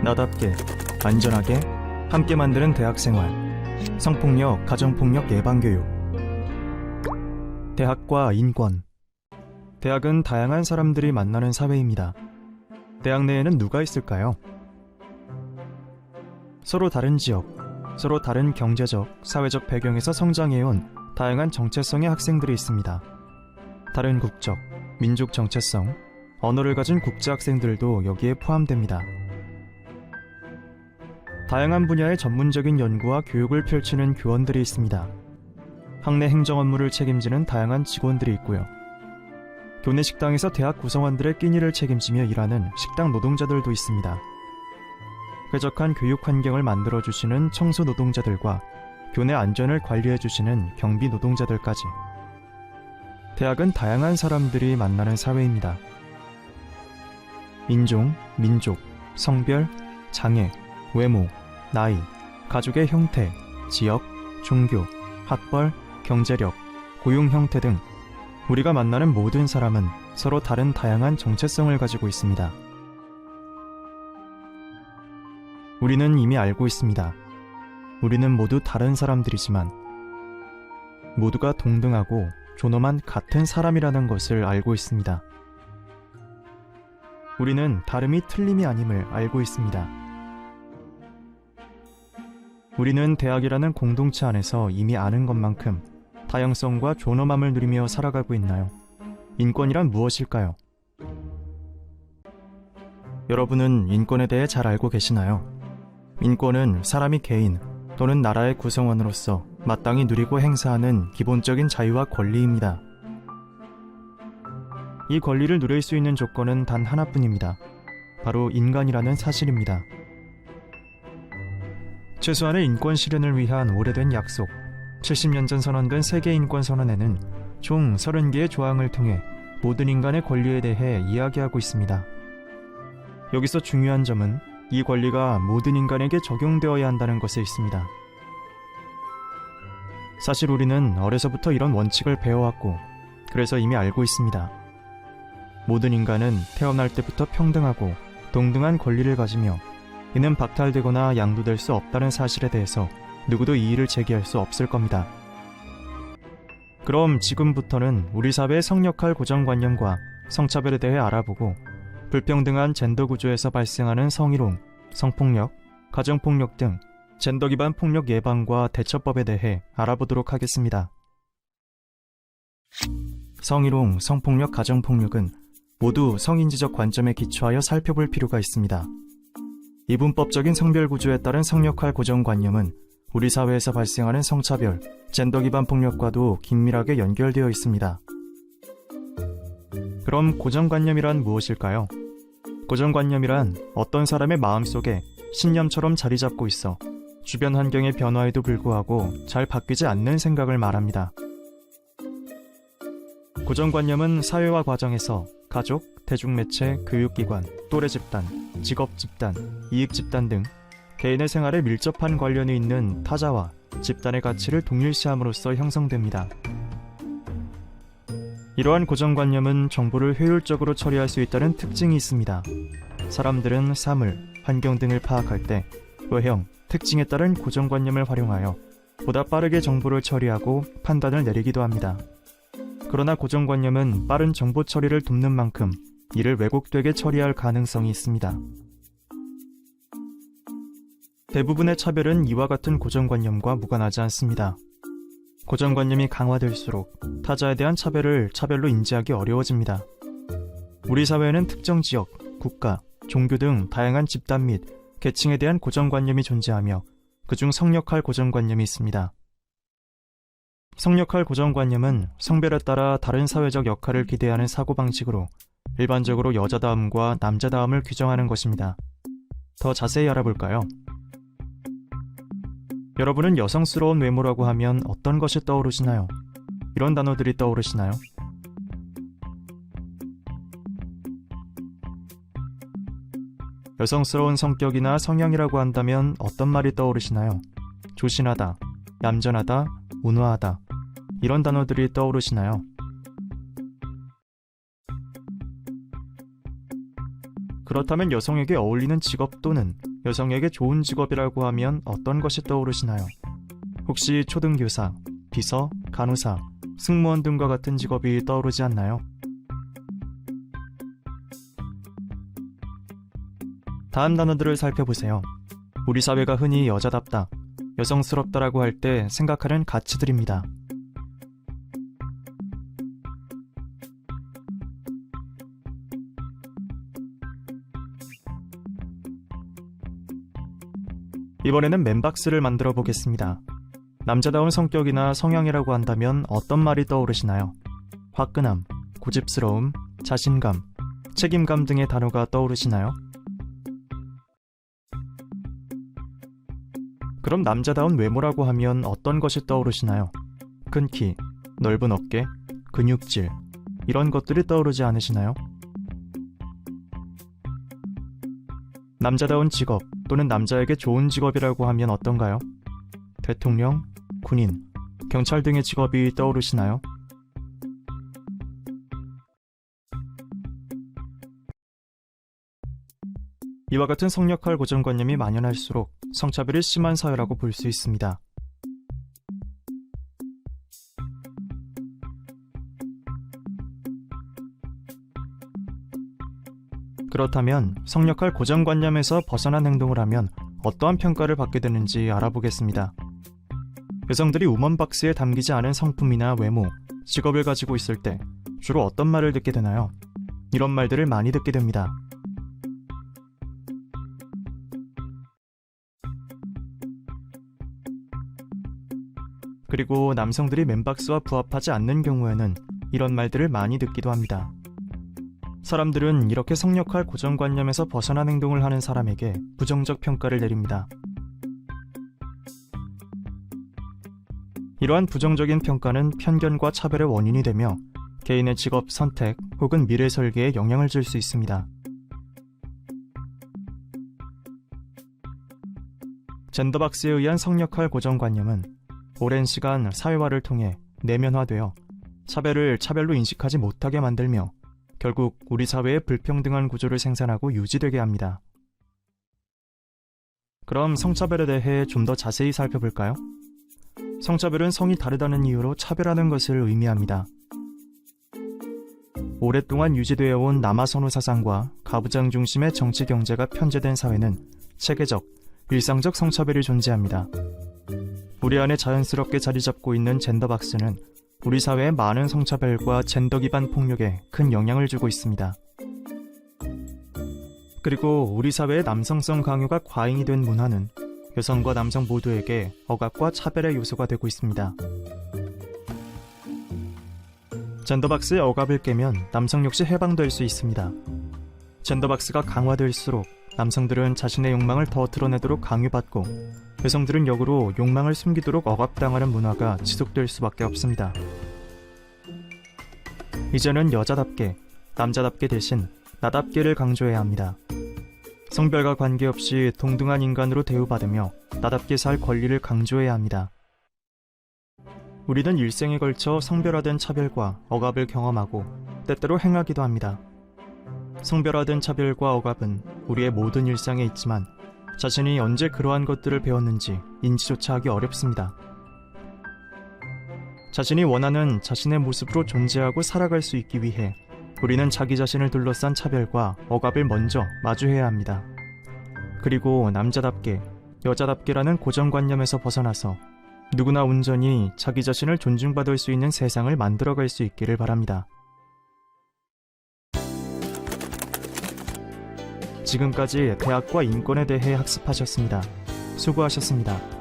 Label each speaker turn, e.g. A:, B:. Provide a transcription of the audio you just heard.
A: 나답게, 안전하게 함께 만드는 대학생활. 성폭력, 가정폭력 예방교육. 대학과 인권. 대학은 다양한 사람들이 만나는 사회입니다. 대학 내에는 누가 있을까요? 서로 다른 지역, 서로 다른 경제적, 사회적 배경에서 성장해온 다양한 정체성의 학생들이 있습니다. 다른 국적, 민족 정체성, 언어를 가진 국제 학생들도 여기에 포함됩니다. 다양한 분야의 전문적인 연구와 교육을 펼치는 교원들이 있습니다. 학내 행정 업무를 책임지는 다양한 직원들이 있고요. 교내 식당에서 대학 구성원들의 끼니를 책임지며 일하는 식당 노동자들도 있습니다. 쾌적한 교육 환경을 만들어주시는 청소 노동자들과 교내 안전을 관리해주시는 경비 노동자들까지. 대학은 다양한 사람들이 만나는 사회입니다. 인종, 민족, 성별, 장애, 외모, 나이, 가족의 형태, 지역, 종교, 학벌, 경제력, 고용 형태 등 우리가 만나는 모든 사람은 서로 다른 다양한 정체성을 가지고 있습니다. 우리는 이미 알고 있습니다. 우리는 모두 다른 사람들이지만 모두가 동등하고 존엄한 같은 사람이라는 것을 알고 있습니다. 우리는 다름이 틀림이 아님을 알고 있습니다. 우리는 대학이라는 공동체 안에서 이미 아는 것만큼 다양성과 존엄함을 누리며 살아가고 있나요? 인권이란 무엇일까요? 여러분은 인권에 대해 잘 알고 계시나요? 인권은 사람이 개인 또는 나라의 구성원으로서 마땅히 누리고 행사하는 기본적인 자유와 권리입니다. 이 권리를 누릴 수 있는 조건은 단 하나뿐입니다. 바로 인간이라는 사실입니다. 최소한의 인권 실현을 위한 오래된 약속, 70년 전 선언된 세계인권선언에는 총 30개의 조항을 통해 모든 인간의 권리에 대해 이야기하고 있습니다. 여기서 중요한 점은 이 권리가 모든 인간에게 적용되어야 한다는 것에 있습니다. 사실 우리는 어려서부터 이런 원칙을 배워왔고 그래서 이미 알고 있습니다. 모든 인간은 태어날 때부터 평등하고 동등한 권리를 가지며 이는 박탈되거나 양도될 수 없다는 사실에 대해서 누구도 이의를 제기할 수 없을 겁니다. 그럼 지금부터는 우리 사회의 성역할 고정관념과 성차별에 대해 알아보고 불평등한 젠더 구조에서 발생하는 성희롱, 성폭력, 가정폭력 등 젠더 기반 폭력 예방과 대처법에 대해 알아보도록 하겠습니다. 성희롱, 성폭력, 가정폭력은 모두 성인지적 관점에 기초하여 살펴볼 필요가 있습니다. 이분법적인 성별 구조에 따른 성역할 고정관념은 우리 사회에서 발생하는 성차별, 젠더 기반 폭력과도 긴밀하게 연결되어 있습니다. 그럼 고정관념이란 무엇일까요? 고정관념이란 어떤 사람의 마음속에 신념처럼 자리 잡고 있어 주변 환경의 변화에도 불구하고 잘 바뀌지 않는 생각을 말합니다. 고정관념은 사회와 과정에서 가족, 대중매체, 교육기관, 또래 집단, 직업 집단, 이익 집단 등 개인의 생활에 밀접한 관련이 있는 타자와 집단의 가치를 동일시함으로써 형성됩니다. 이러한 고정관념은 정보를 효율적으로 처리할 수 있다는 특징이 있습니다. 사람들은 사물, 환경 등을 파악할 때 외형, 특징에 따른 고정관념을 활용하여 보다 빠르게 정보를 처리하고 판단을 내리기도 합니다. 그러나 고정관념은 빠른 정보 처리를 돕는 만큼 이를 왜곡되게 처리할 가능성이 있습니다. 대부분의 차별은 이와 같은 고정관념과 무관하지 않습니다. 고정관념이 강화될수록 타자에 대한 차별로 인지하기 어려워집니다. 우리 사회에는 특정 지역, 국가, 종교 등 다양한 집단 및 계층에 대한 고정관념이 존재하며 그중 성역할 고정관념이 있습니다. 성역할 고정관념은 성별에 따라 다른 사회적 역할을 기대하는 사고방식으로 일반적으로 여자다움과 남자다움을 규정하는 것입니다. 더 자세히 알아볼까요? 여러분은 여성스러운 외모라고 하면 어떤 것이 떠오르시나요? 이런 단어들이 떠오르시나요? 여성스러운 성격이나 성향이라고 한다면 어떤 말이 떠오르시나요? 조신하다, 얌전하다, 온화하다 이런 단어들이 떠오르시나요? 그렇다면 여성에게 어울리는 직업 또는 여성에게 좋은 직업이라고 하면 어떤 것이 떠오르시나요? 혹시 초등교사, 비서, 간호사, 승무원 등과 같은 직업이 떠오르지 않나요? 다음 단어들을 살펴보세요. 우리 사회가 흔히 여자답다, 여성스럽다라고 할 때 생각하는 가치들입니다. 이번에는 맨박스를 만들어 보겠습니다. 남자다운 성격이나 성향이라고 한다면 어떤 말이 떠오르시나요? 화끈함, 고집스러움, 자신감, 책임감 등의 단어가 떠오르시나요? 그럼 남자다운 외모라고 하면 어떤 것이 떠오르시나요? 큰 키, 넓은 어깨, 근육질, 이런 것들이 떠오르지 않으시나요? 남자다운 직업 또는 남자에게 좋은 직업이라고 하면 어떤가요? 대통령, 군인, 경찰 등의 직업이 떠오르시나요? 이와 같은 성역할 고정관념이 만연할수록 성차별이 심한 사회라고 볼 수 있습니다. 그렇다면 성역할 고정관념에서 벗어난 행동을 하면 어떠한 평가를 받게 되는지 알아보겠습니다. 여성들이 우먼박스에 담기지 않은 성품이나 외모, 직업을 가지고 있을 때 주로 어떤 말을 듣게 되나요? 이런 말들을 많이 듣게 됩니다. 그리고 남성들이 맨박스와 부합하지 않는 경우에는 이런 말들을 많이 듣기도 합니다. 사람들은 이렇게 성역할 고정관념에서 벗어난 행동을 하는 사람에게 부정적 평가를 내립니다. 이러한 부정적인 평가는 편견과 차별의 원인이 되며 개인의 직업 선택 혹은 미래 설계에 영향을 줄 수 있습니다. 젠더박스에 의한 성역할 고정관념은 오랜 시간 사회화를 통해 내면화되어 차별을 차별로 인식하지 못하게 만들며 결국 우리 사회의 불평등한 구조를 생산하고 유지되게 합니다. 그럼 성차별에 대해 좀 더 자세히 살펴볼까요? 성차별은 성이 다르다는 이유로 차별하는 것을 의미합니다. 오랫동안 유지되어 온 남아선호 사상과 가부장 중심의 정치 경제가 편제된 사회는 체계적, 일상적 성차별이 존재합니다. 우리 안에 자연스럽게 자리 잡고 있는 젠더박스는 우리 사회의 많은 성차별과 젠더 기반 폭력에 큰 영향을 주고 있습니다. 그리고 우리 사회의 남성성 강요가 과잉이 된 문화는 여성과 남성 모두에게 억압과 차별의 요소가 되고 있습니다. 젠더박스의 억압을 깨면 남성 역시 해방될 수 있습니다. 젠더박스가 강화될수록 남성들은 자신의 욕망을 더 드러내도록 강요받고 여성들은 역으로 욕망을 숨기도록 억압당하는 문화가 지속될 수밖에 없습니다. 이제는 여자답게, 남자답게 대신 나답게를 강조해야 합니다. 성별과 관계없이 동등한 인간으로 대우받으며 나답게 살 권리를 강조해야 합니다. 우리는 일생에 걸쳐 성별화된 차별과 억압을 경험하고 때때로 행하기도 합니다. 성별화된 차별과 억압은 우리의 모든 일상에 있지만 자신이 언제 그러한 것들을 배웠는지 인지조차 하기 어렵습니다. 자신이 원하는 자신의 모습으로 존재하고 살아갈 수 있기 위해 우리는 자기 자신을 둘러싼 차별과 억압을 먼저 마주해야 합니다. 그리고 남자답게, 여자답게라는 고정관념에서 벗어나서 누구나 온전히 자기 자신을 존중받을 수 있는 세상을 만들어갈 수 있기를 바랍니다. 지금까지 대학과 인권에 대해 학습하셨습니다. 수고하셨습니다.